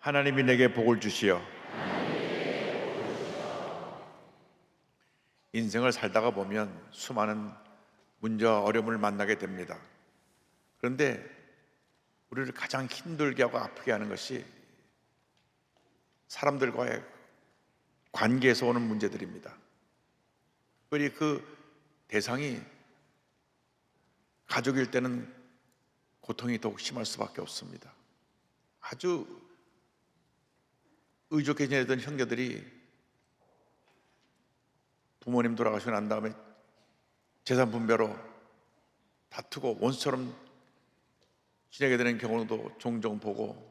하나님이 내게 복을 주시어 인생을 살다가 보면 수많은 문제와 어려움을 만나게 됩니다. 그런데 우리를 가장 힘들게 하고 아프게 하는 것이 사람들과의 관계에서 오는 문제들입니다. 특별히 그 대상이 가족일 때는 고통이 더욱 심할 수밖에 없습니다. 아주 의좋게 지내던 형제들이 부모님 돌아가시고 난 다음에 재산 분배로 다투고 원수처럼 지내게 되는 경우도 종종 보고,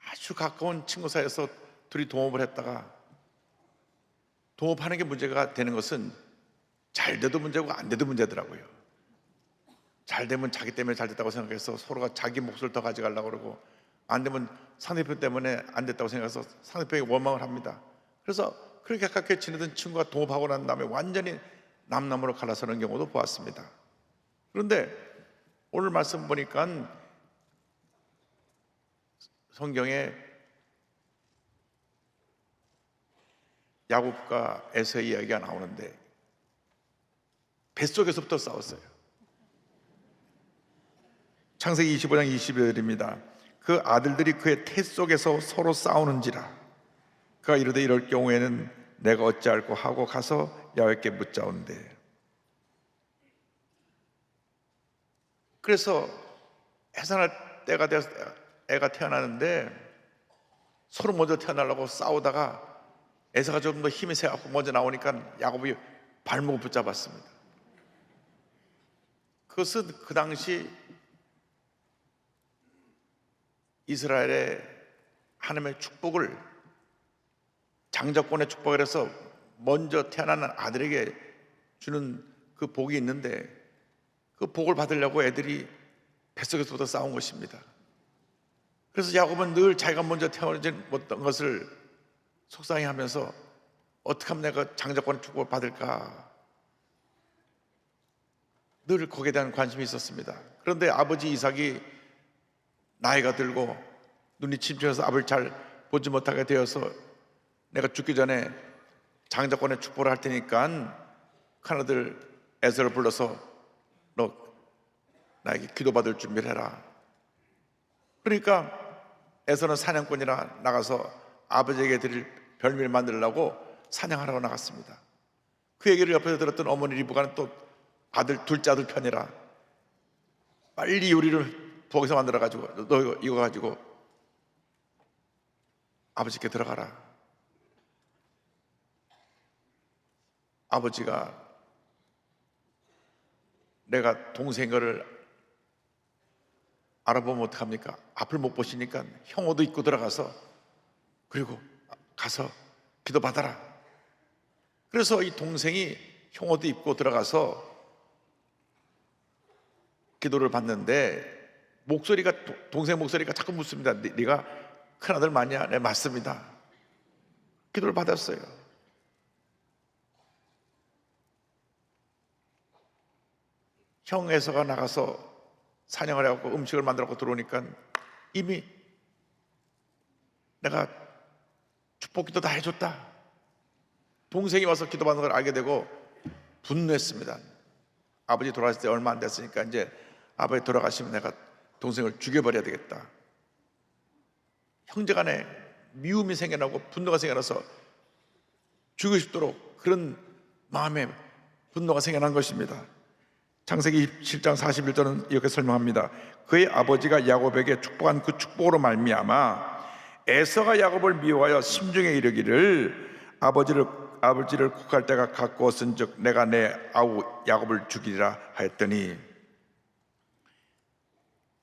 아주 가까운 친구 사이에서 둘이 동업을 했다가 동업하는 게 문제가 되는 것은 잘 돼도 문제고 안 돼도 문제더라고요. 잘 되면 자기 때문에 잘 됐다고 생각해서 서로가 자기 몫을 더 가져가려고 그러고, 안 되면 상대편 때문에 안 됐다고 생각해서 상대편에게 원망을 합니다. 그래서 그렇게 가깝게 지내던 친구가 동업하고 난 다음에 완전히 남남으로 갈라서는 경우도 보았습니다. 그런데 오늘 말씀 보니까 성경에 야곱과 에서 이야기가 나오는데 뱃속에서부터 싸웠어요. 창세기 25장 20절입니다. 그 아들들이 그의 태 속에서 서로 싸우는지라. 그가 이르되 이럴 경우에는 내가 어찌할꼬 하고 가서 야곱께 묻자온대. 그래서 해산할 때가 되어서 애가 태어나는데 서로 먼저 태어나려고 싸우다가 에서가 좀 더 힘이 세갖고 먼저 나오니까 야곱이 발목을 붙잡았습니다. 그것은 그 당시 이스라엘의 하나님의 축복을, 장자권의 축복을 해서 먼저 태어나는 아들에게 주는 그 복이 있는데, 그 복을 받으려고 애들이 뱃속에서부터 싸운 것입니다. 그래서 야곱은 늘 자기가 먼저 태어나지 못한 것을 속상해하면서 어떻게 하면 내가 장자권의 축복을 받을까, 늘 거기에 대한 관심이 있었습니다. 그런데 아버지 이삭이 나이가 들고 눈이 침침해서 앞을 잘 보지 못하게 되어서 내가 죽기 전에 장자권의 축복을 할 테니까 큰아들 에서를 불러서 너 나에게 기도받을 준비를 해라. 그러니까 에서는 사냥꾼이라 나가서 아버지에게 드릴 별미를 만들려고 사냥하러 나갔습니다. 그 얘기를 옆에서 들었던 어머니 리브가는 또 아들, 둘째 아들 편이라 빨리 요리를 부엌에서 만들어가지고 너 이거 가지고 아버지께 들어가라. 아버지가 내가 동생 거를 알아보면 어떡합니까? 앞을 못 보시니까 형 옷도 입고 들어가서 그리고 가서 기도 받아라. 그래서 이 동생이 형 옷도 입고 들어가서 기도를 받는데 목소리가, 동생 목소리가 자꾸 묻습니다. 네가 큰아들 맞냐? 네, 맞습니다. 기도를 받았어요. 형 에서가 나가서 사냥을 해갖고 음식을 만들어갖고 들어오니까 이미 내가 축복기도 다 해줬다. 동생이 와서 기도받는 걸 알게 되고 분노했습니다. 아버지 돌아가실 때 얼마 안 됐으니까 이제 아버지 돌아가시면 내가 동생을 죽여버려야 되겠다. 형제간에 미움이 생겨나고 분노가 생겨나서 죽이고 싶도록 그런 마음에 분노가 생겨난 것입니다. 창세기 7장 41절은 이렇게 설명합니다. 그의 아버지가 야곱에게 축복한 그 축복으로 말미암아 에서가 야곱을 미워하여 심중에 이르기를 아버지를 국할 때가 가까웠은즉 내가 내 아우 야곱을 죽이리라 하였더니,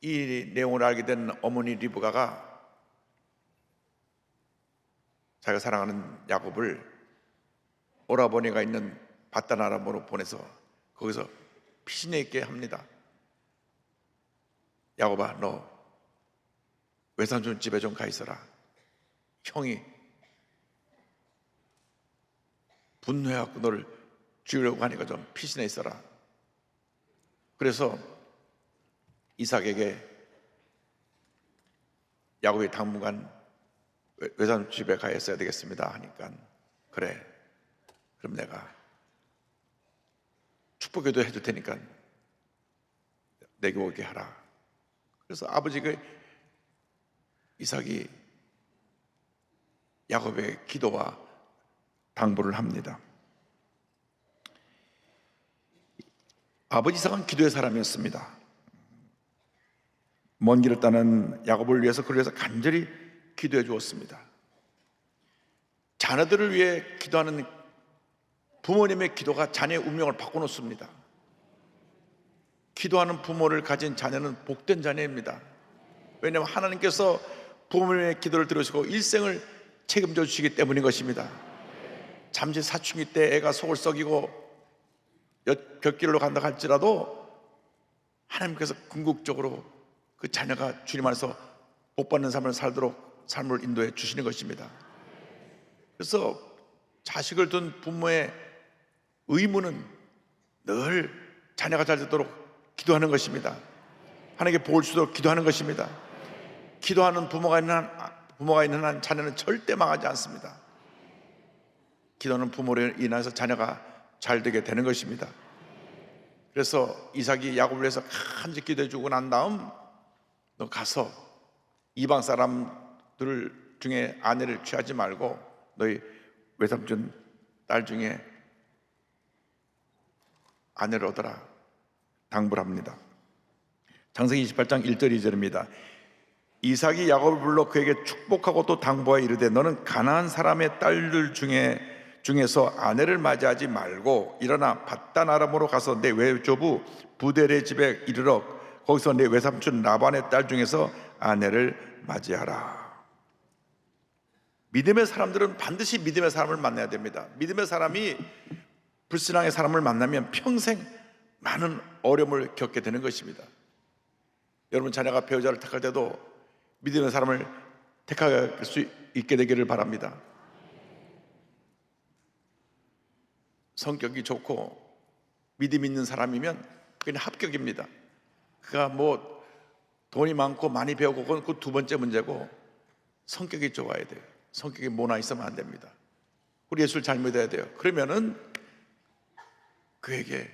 이 내용을 알게 된 어머니 리브가가 자기가 사랑하는 야곱을 오라버니가 있는 바단 아람으로 보내서 거기서 피신해 있게 합니다. 야곱아, 너 외삼촌 집에 좀 가 있어라. 형이 분노해갖고 너를 죽이려고 하니까 좀 피신해 있어라. 그래서 이삭에게 야곱이 당분간 외삼촌 집에 가 있어야 되겠습니다 하니까, 그래, 그럼 내가 축복기도 해줄 테니까 내게 오게 하라. 그래서 아버지가 이삭이 야곱의 기도와 당부를 합니다. 아버지 이삭은 기도의 사람이었습니다. 먼 길을 떠난 야곱을 위해서, 그를 위해서 간절히 기도해 주었습니다. 자녀들을 위해 기도하는 부모님의 기도가 자녀의 운명을 바꿔놓습니다. 기도하는 부모를 가진 자녀는 복된 자녀입니다. 왜냐하면 하나님께서 부모님의 기도를 들으시고 일생을 책임져 주시기 때문인 것입니다. 잠시 사춘기 때 애가 속을 썩이고 곁길로 간다 할지라도 하나님께서 궁극적으로 그 자녀가 주님 안에서 복받는 삶을 살도록 삶을 인도해 주시는 것입니다. 그래서 자식을 둔 부모의 의무는 늘 자녀가 잘 되도록 기도하는 것입니다. 하나님께 복을 주도록 기도하는 것입니다. 기도하는 부모가 있는 한 자녀는 절대 망하지 않습니다. 기도하는 부모로 인해서 자녀가 잘 되게 되는 것입니다. 그래서 이삭이 야곱을 위해서 간절히 기도해 주고 난 다음, 너 가서 이방 사람들 중에 아내를 취하지 말고 너희 외삼촌 딸 중에 아내를 얻어라 당부를 합니다. 창세기 28장 1절 2절입니다. 이삭이 야곱을 불러 그에게 축복하고 또 당부하여 이르되 너는 가나안 사람의 딸들 중에서 아내를 맞이하지 말고 일어나 밧단 아람으로 가서 내 외조부 부델의 집에 이르러 거기서 내 외삼촌 라반의 딸 중에서 아내를 맞이하라. 믿음의 사람들은 반드시 믿음의 사람을 만나야 됩니다. 믿음의 사람이 불신앙의 사람을 만나면 평생 많은 어려움을 겪게 되는 것입니다. 여러분 자녀가 배우자를 택할 때도 믿음의 사람을 택할 수 있게 되기를 바랍니다. 성격이 좋고 믿음 있는 사람이면 그냥 합격입니다. 그가 뭐 돈이 많고 많이 배우고 그건 그 두 번째 문제고, 성격이 좋아야 돼요. 성격이 모나 있으면 안 됩니다. 우리 예수를 잘 믿어야 돼요. 그러면은 그에게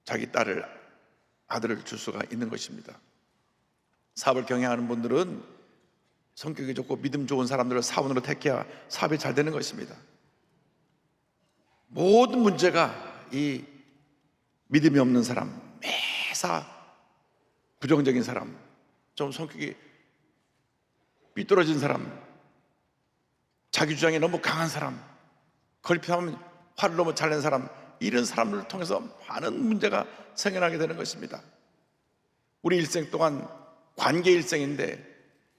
자기 딸을, 아들을 줄 수가 있는 것입니다. 사업을 경영하는 분들은 성격이 좋고 믿음 좋은 사람들을 사원으로 택해야 사업이 잘 되는 것입니다. 모든 문제가 이 믿음이 없는 사람, 매사 부정적인 사람, 좀 성격이 삐뚤어진 사람, 자기 주장이 너무 강한 사람, 걸핏하면 화를 너무 잘 낸 사람, 이런 사람들을 통해서 많은 문제가 생겨나게 되는 것입니다. 우리 일생 동안 관계 일생인데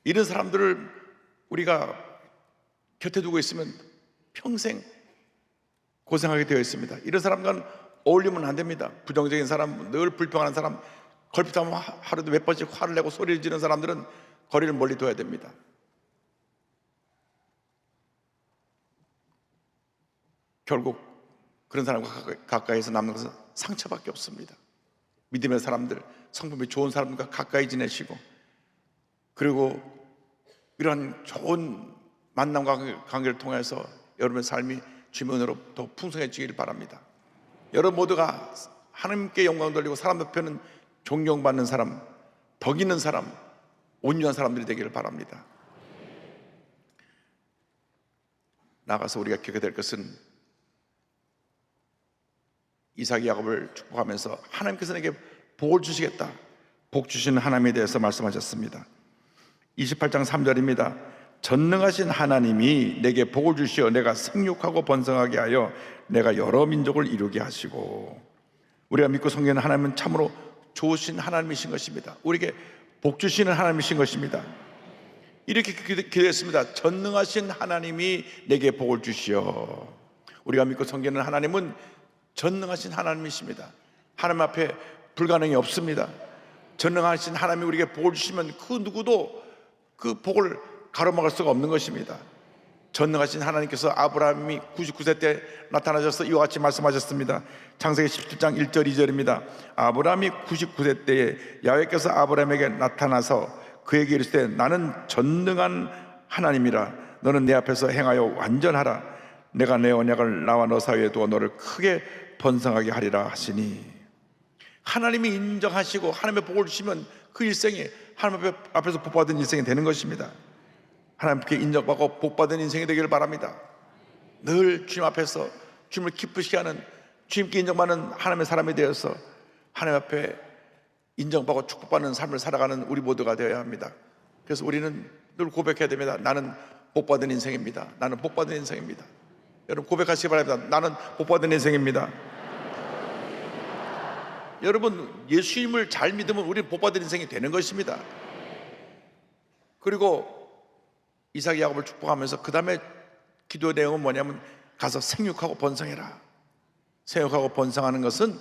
이런 사람들을 우리가 곁에 두고 있으면 평생 고생하게 되어 있습니다. 이런 사람과는 어울리면 안 됩니다. 부정적인 사람, 늘 불평하는 사람, 걸핏하면 하루도 몇 번씩 화를 내고 소리를 지르는 사람들은 거리를 멀리 둬야 됩니다. 결국 그런 사람과 가까이서 남는 것은 상처밖에 없습니다. 믿음의 사람들, 성품이 좋은 사람들과 가까이 지내시고, 그리고 이러한 좋은 만남과 관계를 통해서 여러분의 삶이 주님의 은혜로 더 풍성해지기를 바랍니다. 여러분 모두가 하나님께 영광 돌리고 사람 옆에는 존경받는 사람, 덕 있는 사람, 온유한 사람들이 되기를 바랍니다. 나가서 우리가 기억해야 될 것은 이삭이 야곱을 축복하면서 하나님께서 내게 복을 주시겠다, 복 주시는 하나님에 대해서 말씀하셨습니다. 28장 3절입니다. 전능하신 하나님이 내게 복을 주시어 내가 생육하고 번성하게 하여 내가 여러 민족을 이루게 하시고. 우리가 믿고 섬기는 하나님은 참으로 좋으신 하나님이신 것입니다. 우리에게 복 주시는 하나님이신 것입니다. 이렇게 기도했습니다. 전능하신 하나님이 내게 복을 주시어. 우리가 믿고 섬기는 하나님은 전능하신 하나님이십니다. 하나님 앞에 불가능이 없습니다. 전능하신 하나님이 우리에게 복을 주시면 그 누구도 그 복을 가로막을 수가 없는 것입니다. 전능하신 하나님께서 아브라함이 99세 때 나타나셔서 이와 같이 말씀하셨습니다. 창세기 17장 1절 2절입니다. 아브라함이 99세 때에 야훼께서 아브라함에게 나타나서 그에게 이르시되 나는 전능한 하나님이라. 너는 내 앞에서 행하여 완전하라. 내가 내 언약을 나와 너 사이에 두어 너를 크게 번성하게 하리라 하시니, 하나님이 인정하시고 하나님의 복을 주시면 그 일생이 하나님 앞에서 복받은 인생이 되는 것입니다. 하나님께 인정받고 복받은 인생이 되기를 바랍니다. 늘 주님 앞에서 주님을 기쁘시게 하는, 주님께 인정받는 하나님의 사람이 되어서 하나님 앞에 인정받고 축복받는 삶을 살아가는 우리 모두가 되어야 합니다. 그래서 우리는 늘 고백해야 됩니다. 나는 복받은 인생입니다. 나는 복받은 인생입니다. 여러분 고백하시기 바랍니다. 나는 복받은 인생입니다. 여러분 예수님을 잘 믿으면 우리는 복받은 인생이 되는 것입니다. 그리고 이삭이 야곱을 축복하면서 그 다음에 기도의 내용은 뭐냐면 가서 생육하고 번성해라. 생육하고 번성하는 것은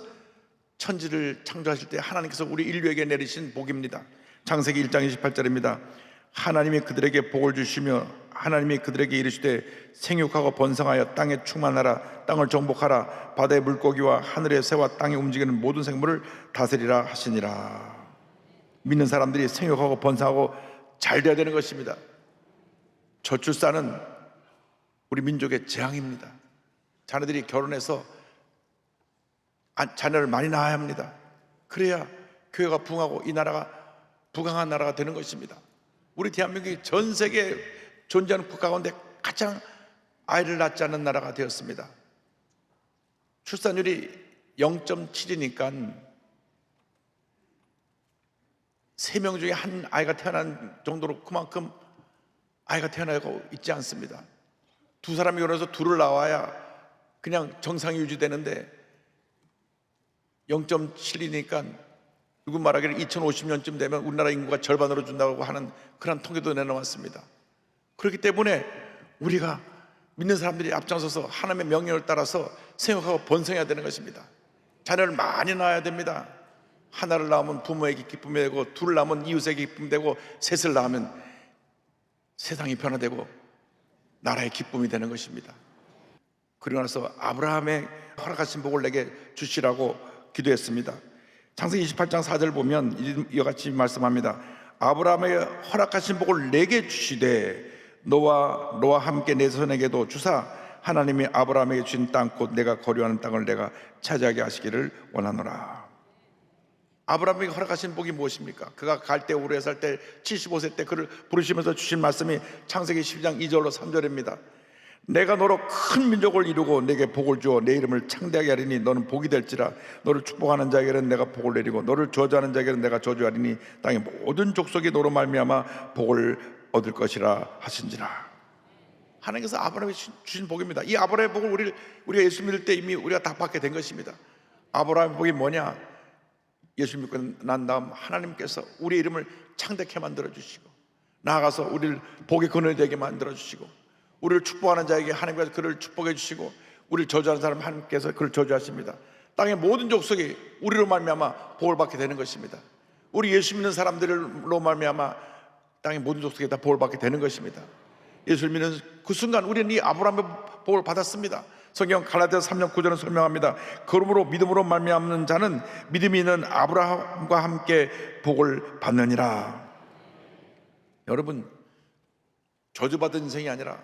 천지를 창조하실 때 하나님께서 우리 인류에게 내리신 복입니다. 창세기 1장 28절입니다. 하나님이 그들에게 복을 주시며 하나님이 그들에게 이르시되 생육하고 번성하여 땅에 충만하라. 땅을 정복하라. 바다의 물고기와 하늘의 새와 땅에 움직이는 모든 생물을 다스리라 하시니라. 믿는 사람들이 생육하고 번성하고 잘 돼야 되는 것입니다. 저출산은 우리 민족의 재앙입니다. 자녀들이 결혼해서 자녀를 많이 낳아야 합니다. 그래야 교회가 부흥하고 이 나라가 부강한 나라가 되는 것입니다. 우리 대한민국이 전 세계에 존재하는 국가 가운데 가장 아이를 낳지 않는 나라가 되었습니다. 출산율이 0.7이니까 3명 중에 한 아이가 태어난 정도로 그만큼 아이가 태어나고 있지 않습니다. 두 사람이 결혼해서 둘을 낳아야 그냥 정상이 유지되는데 0.7이니까 누구 말하기를 2050년쯤 되면 우리나라 인구가 절반으로 준다고 하는 그런 통계도 내놓았습니다. 그렇기 때문에 우리가 믿는 사람들이 앞장서서 하나님의 명령을 따라서 생육하고 번성해야 되는 것입니다. 자녀를 많이 낳아야 됩니다. 하나를 낳으면 부모에게 기쁨이 되고, 둘을 낳으면 이웃에게 기쁨이 되고, 셋을 낳으면 세상이 변화되고 나라의 기쁨이 되는 것입니다. 그리고 나서 아브라함의 허락하신 복을 내게 주시라고 기도했습니다. 창세기 28장 4절 보면 이와 같이 말씀합니다. 아브라함의 허락하신 복을 내게 주시되 너와 함께 내 손에게도 주사 하나님이 아브라함에게 주신 땅 곧 내가 거류하는 땅을 내가 차지하게 하시기를 원하노라. 아브라함에게 허락하신 복이 무엇입니까? 그가 갈대 우르에 살 때 75세 때 그를 부르시면서 주신 말씀이 창세기 12장 2절로 3절입니다. 내가 너로 큰 민족을 이루고 내게 복을 주어 내 이름을 창대하게 하리니 너는 복이 될지라. 너를 축복하는 자에게는 내가 복을 내리고 너를 저주하는 자에게는 내가 저주하리니 땅의 모든 족속이 너로 말미암아 복을 얻을 것이라 하신지라. 하나님께서 아브라함에 주신 복입니다. 이 아브라함의 복을 우리가 예수 믿을 때 이미 우리가 다 받게 된 것입니다. 아브라함의 복이 뭐냐? 예수 믿고 난 다음 하나님께서 우리 이름을 창대케 만들어 주시고, 나아가서 우리를 복의 근원이 되게 만들어 주시고, 우리를 축복하는 자에게 하나님께서 그를 축복해 주시고, 우리를 저주하는 사람 하나님께서 그를 저주하십니다. 땅의 모든 족속이 우리로 말미암아 복을 받게 되는 것입니다. 우리 예수 믿는 사람들로 말미암아 땅의 모든 족속이 다 복을 받게 되는 것입니다. 예수를 믿는 그 순간 우리는 이 아브라함의 복을 받았습니다. 성경 갈라디아서 3장 9절은 설명합니다. 그러므로 믿음으로 말미암는 자는 믿음이 있는 아브라함과 함께 복을 받느니라. 여러분, 저주받은 인생이 아니라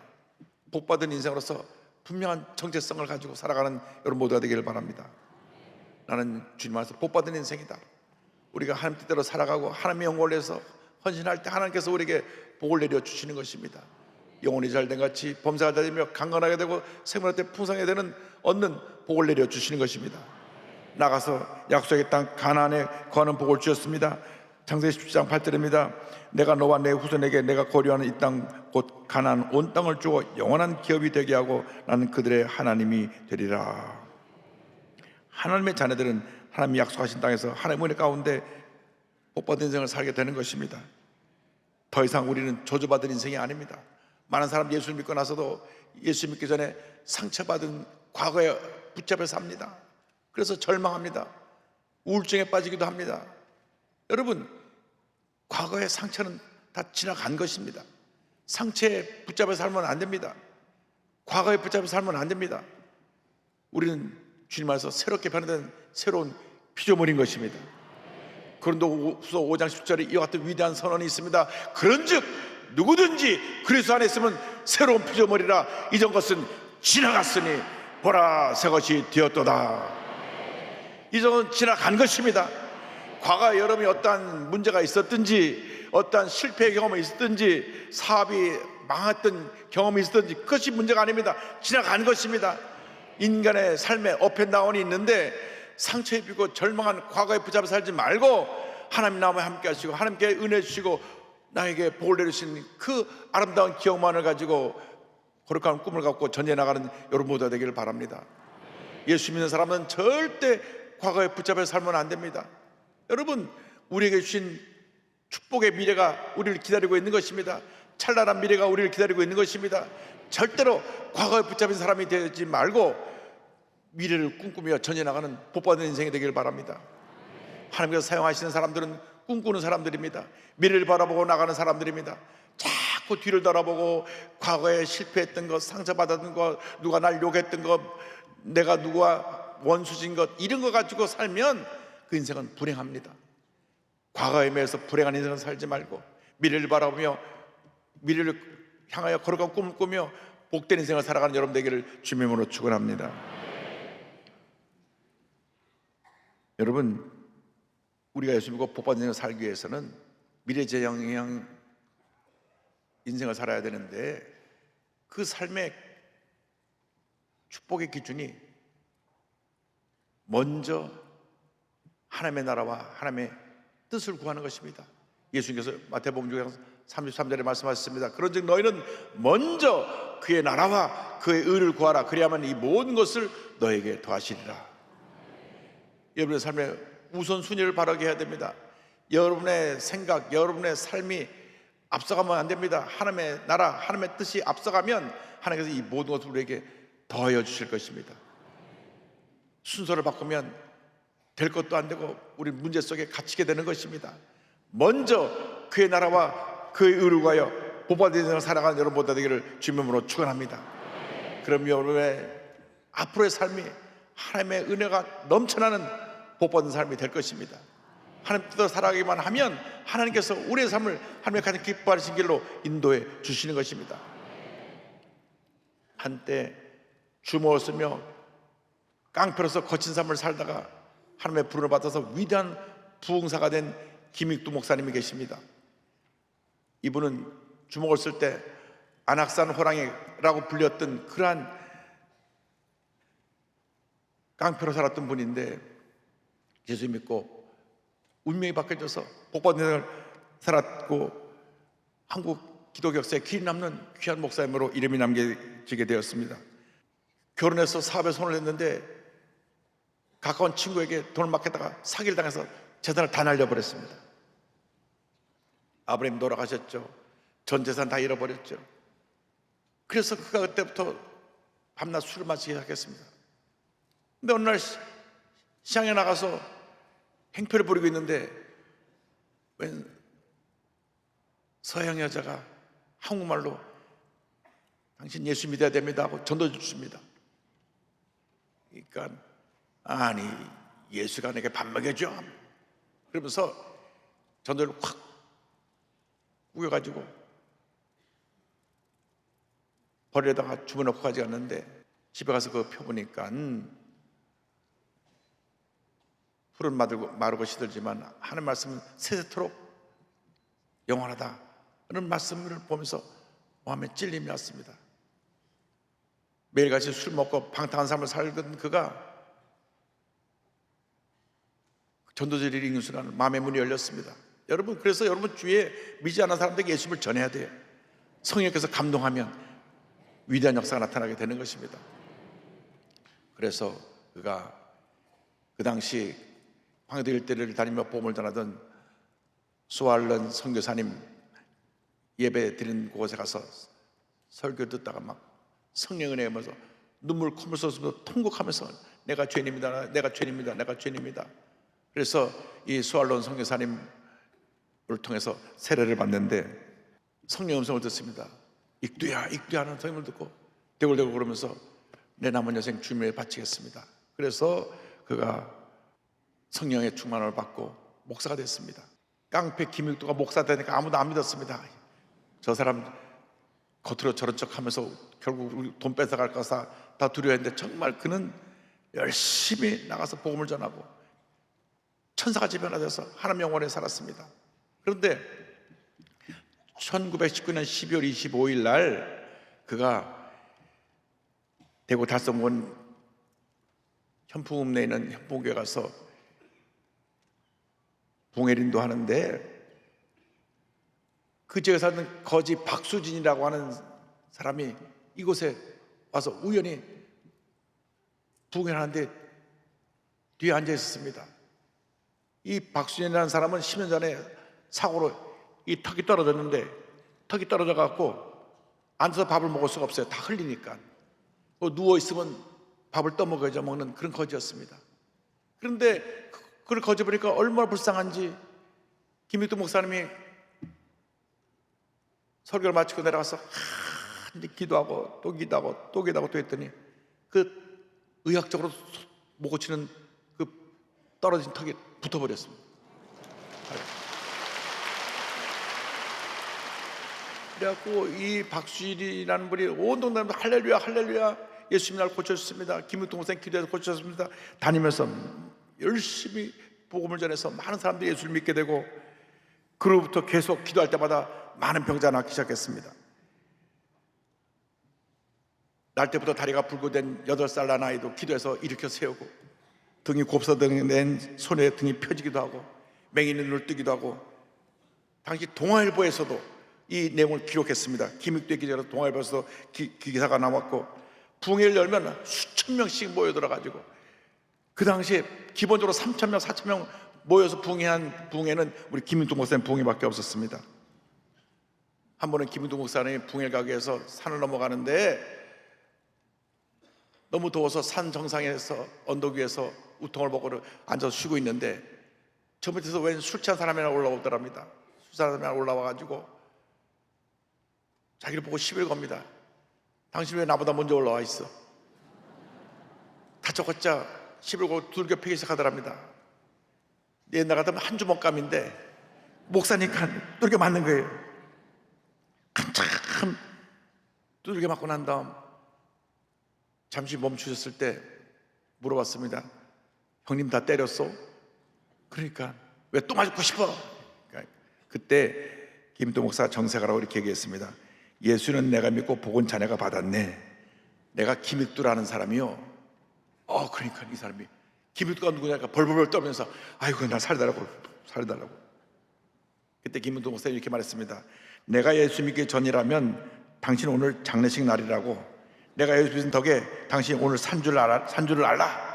복받은 인생으로서 분명한 정체성을 가지고 살아가는 여러분 모두가 되기를 바랍니다. 나는 주님 안에서 복받은 인생이다. 우리가 하나님 뜻대로 살아가고 하나님의 영광을 위해서 헌신할 때 하나님께서 우리에게 복을 내려 주시는 것입니다. 영혼이 잘된 같이 범사가 되며 강건하게 되고 생명할 때 풍성하게 되는 얻는 복을 내려 주시는 것입니다. 나가서 약속의 땅 가나안에 거하는 복을 주셨습니다. 창세기 17장 8절입니다. 내가 너와 내 후손에게 내가 거류하는 이 땅 곧 가나안 온 땅을 주어 영원한 기업이 되게 하고 나는 그들의 하나님이 되리라. 하나님의 자녀들은 하나님이 약속하신 땅에서 하나님의 은혜 가운데 복받은 인생을 살게 되는 것입니다. 더 이상 우리는 저주받은 인생이 아닙니다. 많은 사람 예수를 믿고 나서도 예수 믿기 전에 상처받은 과거에 붙잡혀 삽니다. 그래서 절망합니다. 우울증에 빠지기도 합니다. 여러분, 과거의 상처는 다 지나간 것입니다. 상처에 붙잡혀 살면 안 됩니다. 과거에 붙잡혀 살면 안 됩니다. 우리는 주님 안에서 새롭게 변화된 새로운 피조물인 것입니다. 고린도후서 5장 10절에 이와 같은 위대한 선언이 있습니다. 그런즉 누구든지 그리스도 안에 있으면 새로운 피조물이라 이전 것은 지나갔으니 보라 새 것이 되었도다. 이전은 지나간 것입니다. 과거에 여러분이 어떠한 문제가 있었든지 어떠한 실패의 경험이 있었든지 사업이 망했던 경험이 있었든지 그것이 문제가 아닙니다. 지나간 것입니다. 인간의 삶에 업앤다운이 있는데 상처 입히고 절망한 과거에 붙잡아 살지 말고 하나님 나와 함께 하시고 하나님께 은혜 주시고 나에게 복을 내리신 그 아름다운 기억만을 가지고 거룩한 꿈을 갖고 전해 나가는 여러분 모두가 되기를 바랍니다. 예수 믿는 사람은 절대 과거에 붙잡아 살면 안 됩니다. 여러분, 우리에게 주신 축복의 미래가 우리를 기다리고 있는 것입니다. 찬란한 미래가 우리를 기다리고 있는 것입니다. 절대로 과거에 붙잡힌 사람이 되지 말고 미래를 꿈꾸며 전해 나가는 복받은 인생이 되기를 바랍니다. 하나님께서 사용하시는 사람들은 꿈꾸는 사람들입니다. 미래를 바라보고 나가는 사람들입니다. 자꾸 뒤를 돌아보고 과거에 실패했던 것, 상처받았던 것, 누가 날 욕했던 것, 내가 누가 원수진 것, 이런 거 가지고 살면 그 인생은 불행합니다. 과거에 매여서 불행한 인생을 살지 말고 미래를 바라보며 미래를 향하여 거룩한 꿈을 꾸며 복된 인생을 살아가는 여러분 되기를 주님의 이름으로 축원합니다. 여러분, 우리가 예수 믿고 복받은 인생을 살기 위해서는 미래지향 인생을 살아야 되는데 그 삶의 축복의 기준이 먼저 하나님의 나라와 하나님의 뜻을 구하는 것입니다. 예수님께서 마태복음 6장 33절에 말씀하셨습니다. 그런즉 너희는 먼저 그의 나라와 그의 의를 구하라. 그리하면 이 모든 것을 너에게 더하시리라. 여러분의 삶에 우선순위를 바르게 해야 됩니다. 여러분의 생각, 여러분의 삶이 앞서가면 안 됩니다. 하나님의 나라, 하나님의 뜻이 앞서가면 하나님께서 이 모든 것을 우리에게 더하여 주실 것입니다. 순서를 바꾸면 될 것도 안 되고 우리 문제 속에 갇히게 되는 것입니다. 먼저 그의 나라와 그의 의를 구하여 복받은 인생을 살아가는 여러분 모두 되기를 주님의 이름으로 축원합니다. 그럼 여러분의 앞으로의 삶이 하나님의 은혜가 넘쳐나는 복받은 삶이 될 것입니다. 하나님 뜻대로 살아가기만 하면 하나님께서 우리의 삶을 하나님의 가장 기뻐하시는 길로 인도해 주시는 것입니다. 한때 주먹을 깡패로서 거친 삶을 살다가 하나님의 부름을 받아서 위대한 부흥사가 된 김익두 목사님이 계십니다. 이분은 주먹을 쓸 때 안악산 호랑이라고 불렸던 그러한 깡패로 살았던 분인데 예수 믿고 운명이 바뀌어져서 복받은 인생을 살았고 한국 기독교 역사에 길이 남는 귀한 목사님으로 이름이 남겨지게 되었습니다. 결혼해서 사업에 손을 냈는데 가까운 친구에게 돈을 맡겼다가 사기를 당해서 재산을 다 날려버렸습니다. 아버님 돌아가셨죠. 전 재산 다 잃어버렸죠. 그래서 그가 그때부터 밤낮 술을 마시기 시작했습니다. 근데 어느 날 시장에 나가서 행패를 부리고 있는데 웬 서양 여자가 한국말로 당신 예수 믿어야 됩니다 하고 전도해 줍니다. 그러니까 아니 예수가 내게 밥 먹여줘 그러면서 전도를 확 우겨가지고 버리려다가 주워놓고 가져갔는데 집에 가서 그거 펴보니까 풀은 마르고 시들지만 하는 말씀은 세세토록 영원하다 그런 말씀을 보면서 마음에 찔림이 왔습니다. 매일같이 술 먹고 방탕한 삶을 살던 그가 전도지를 읽는 순간 마음의 문이 열렸습니다. 여러분, 그래서 여러분 주위에 믿지 않는 사람들에게 예수를 전해야 돼요. 성령께서 감동하면 위대한 역사가 나타나게 되는 것입니다. 그래서 그가 그 당시 황해도 일대를 다니며 복음을 전하던 수알런 선교사님 예배 드리는 곳에 가서 설교 듣다가 막 성령 은혜에 면서 눈물 콧물 쏟으면서 통곡하면서 내가 죄인입니다, 내가 죄인입니다, 내가 죄인입니다. 그래서 이 수알론 선교사님을 통해서 세례를 받는데 성령 음성을 듣습니다. 익두야 익두야 하는 성령을 듣고 대굴대굴 그러면서 내 남은 여생 주님에 바치겠습니다. 그래서 그가 성령의 충만을 받고 목사가 됐습니다. 깡패 김익도가 목사 되니까 아무도 안 믿었습니다. 저 사람 겉으로 저런 척하면서 결국 우리 돈 뺏어갈까 다 두려워했는데 정말 그는 열심히 나가서 복음을 전하고 천사같이 변화돼서 하나님 영원에 살았습니다. 그런데 1919년 12월 25일 날 그가 대구 달성원 현풍읍내에 있는 현풍교회 가서 봉해린도 하는데 그 지역에 사는 거지 박수진이라고 하는 사람이 이곳에 와서 우연히 부흥회를 하는데 뒤에 앉아 있었습니다. 이 박수진이라는 사람은 10년 전에 사고로 이 턱이 떨어졌는데 턱이 떨어져 갖고 앉아서 밥을 먹을 수가 없어요. 다 흘리니까. 누워 있으면 밥을 떠먹어야죠 먹는 그런 거지였습니다. 그런데 그걸 거지 보니까 얼마나 불쌍한지 김익도 목사님이 설교를 마치고 내려가서 이제 기도하고 또 기도하고 또 기도하고 또 했더니 그 의학적으로 못 고치는 그 떨어진 턱이 붙어버렸습니다. 그래갖고 이 박수일이라는 분이 온 동네 할렐루야 할렐루야 예수님 날 고쳐주셨습니다. 김익도 목사님 기도해서 고쳐주셨습니다. 다니면서 열심히 복음을 전해서 많은 사람들이 예수를 믿게 되고 그로부터 계속 기도할 때마다 많은 병자가 낫기 시작했습니다. 날 때부터 다리가 불구된 8살 난 아이도 기도해서 일으켜 세우고 등이 곱사된 손에 등이 펴지기도 하고 맹인이 눈을 뜨기도 하고 당시 동아일보에서도 이 내용을 기록했습니다. 김익도의 기자로 동아일보에서 기사가 나왔고 부흥회를 열면 수천 명씩 모여들어가지고 그 당시에 기본적으로 3,000명, 4,000명 모여서 부흥회한 부흥회는 우리 김익도 목사님 부흥회밖에 없었습니다. 한 번은 김익도 목사님이 부흥회 가기 위해서 산을 넘어가는데 너무 더워서 산 정상에서 언덕 위에서 우통을 벗고 앉아서 쉬고 있는데 저 밑에서 웬 술 취한 사람이 하나 올라오더랍니다. 술 취한 사람이 하나 올라와가지고 자기를 보고 시비를 겁니다. 당신 왜 나보다 먼저 올라와 있어? 다짜고짜 시비를 걸고 두들겨 패기 시작하더랍니다. 옛날 같으면 한 주먹감인데 목사니까 두들겨 맞는 거예요. 한참 두들겨 맞고 난 다음 잠시 멈추셨을 때 물어봤습니다. 형님 다 때렸어? 그러니까 왜 또 맞고 싶어? 그러니까 그때 김익도 목사 정색하라고 이렇게 얘기했습니다. 예수는 내가 믿고 복은 자네가 받았네. 내가 김익도라는 사람이요. 그러니까 이 사람이 김익도가 누구냐니까 벌벌벌 떨면서 아이고 나 살달라고. 그때 김익도 목사님이 이렇게 말했습니다. 내가 예수 믿기 전이라면 당신 오늘 장례식 날이라고. 내가 예수 믿은 덕에 당신이 오늘 산줄을 알라.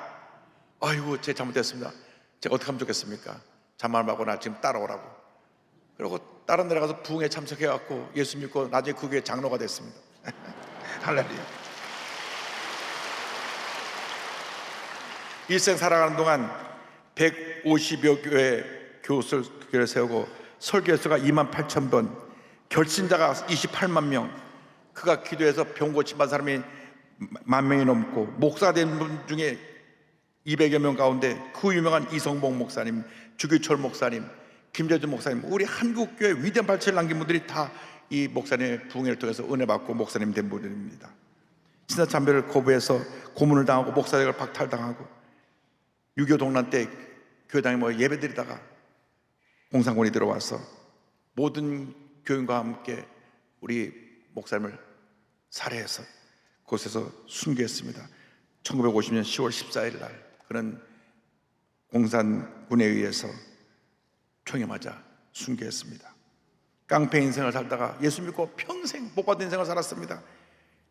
아이고 제 잘못됐습니다. 제가 어떻게 하면 좋겠습니까? 잔말하고 나 지금 따라오라고. 그리고 다른 데 가서 부흥에 참석해갖고 예수 믿고 나중에 그 교회 장로가 됐습니다. 할렐루야. 일생 살아가는 동안 150여 교회 교회를 세우고 설교수가 28,000번, 결신자가 28만 명, 그가 기도해서 병 고침받은 사람이 10,000명이 넘고 목사가 된 분 중에 200여 명 가운데 그 유명한 이성봉 목사님, 주기철 목사님, 김재준 목사님, 우리 한국교회 위대한 발전을 남긴 분들이 다 이 목사님의 부흥회를 통해서 은혜 받고 목사님 된 분들입니다. 신사참배를 거부해서 고문을 당하고 목사직을 박탈당하고 6.25 동란 때 교회당에 예배드리다가 공산군이 들어와서 모든 교인과 함께 우리 목사님을 살해해서 그곳에서 순교했습니다. 1950년 10월 14일 날 그는 공산군에 의해서 총에 맞아 순교했습니다. 깡패 인생을 살다가 예수 믿고 평생 복받은 인생을 살았습니다.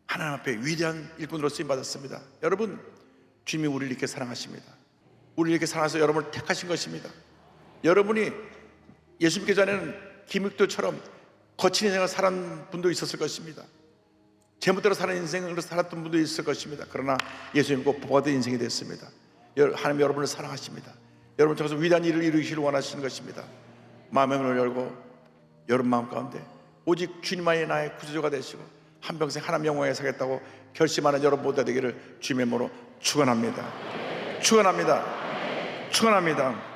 하나님 앞에 위대한 일꾼으로 쓰임받았습니다. 여러분, 주님이 우리를 이렇게 사랑하십니다. 우리를 이렇게 사랑해서 여러분을 택하신 것입니다. 여러분이 예수 믿기 전에는 김익도처럼 거친 인생을 살았던 분도 있었을 것입니다. 제멋대로 사는 인생을 살았던 분도 있을 것입니다. 그러나 예수 믿고 복받은 인생이 됐습니다. 하나님 여러분을 사랑하십니다. 여러분 통해서 위대한 일을 이루시기를 원하시는 것입니다. 마음의 문을 열고 여러분 마음 가운데 오직 주님만이 나의 구주가 되시고 한평생 하나님 영광에 살겠다고 결심하는 여러분 모두 되기를 주님의 이름으로 축원합니다. 축원합니다. 축원합니다.